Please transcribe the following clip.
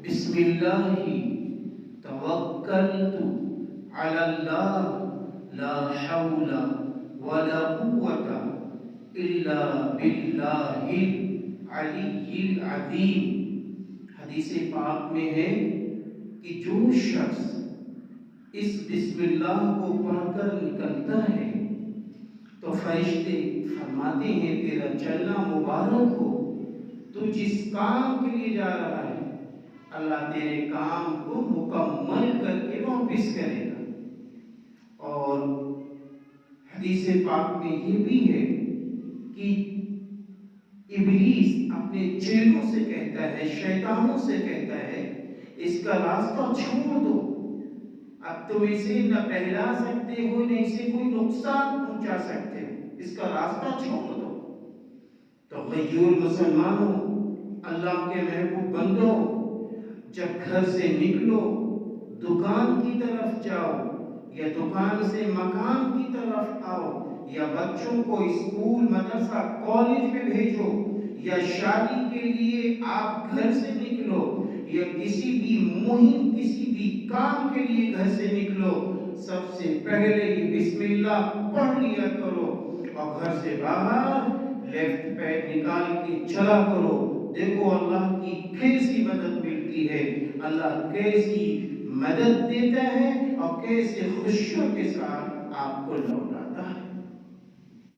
بسم اللہ توکلت علی اللہ لا حول ولا قوت الا باللہ العلی العظیم۔ حدیث پاک میں ہے کہ جو شخص اس بسم اللہ کو پڑھ کر نکلتا ہے تو فرشتے فرماتے ہیں تیرا چلنا مبارک ہو، تو جس کام کے لیے جا رہا ہے اللہ تیرے کام کو مکمل کر کے واپس کرے گا۔ اور حدیث پاک میں یہ بھی ہے کہ ابلیس اپنے چیلوں سے کہتا ہے، شیطانوں سے کہتا ہے اس کا راستہ چھوڑ دو، اب تم اسے نہ پہلا سکتے ہو نہ اسے کوئی نقصان پہنچا سکتے ہو، اس کا راستہ چھوڑ دو۔ تو غیور مسلمانوں، اللہ کے محبوب بندوں، جب گھر سے نکلو، دکان کی طرف جاؤ یا دکان سے مکان کی طرف آؤ یا بچوں کو اسکول مدرسہ کالج میں بھیجو یا شادی کے لیے آپ گھر سے نکلو یا کسی بھی مہم کسی بھی کام کے لیے گھر سے نکلو، سب سے پہلے ہی بسم اللہ پڑھ لیا کرو اور گھر سے باہر لیفٹ پیر نکال کے چلا کرو۔ دیکھو اللہ کی کیسی مدد ملتی ہے، اللہ کیسی مدد دیتا ہے اور کیسے خوشیوں کے ساتھ آپ کو لوٹا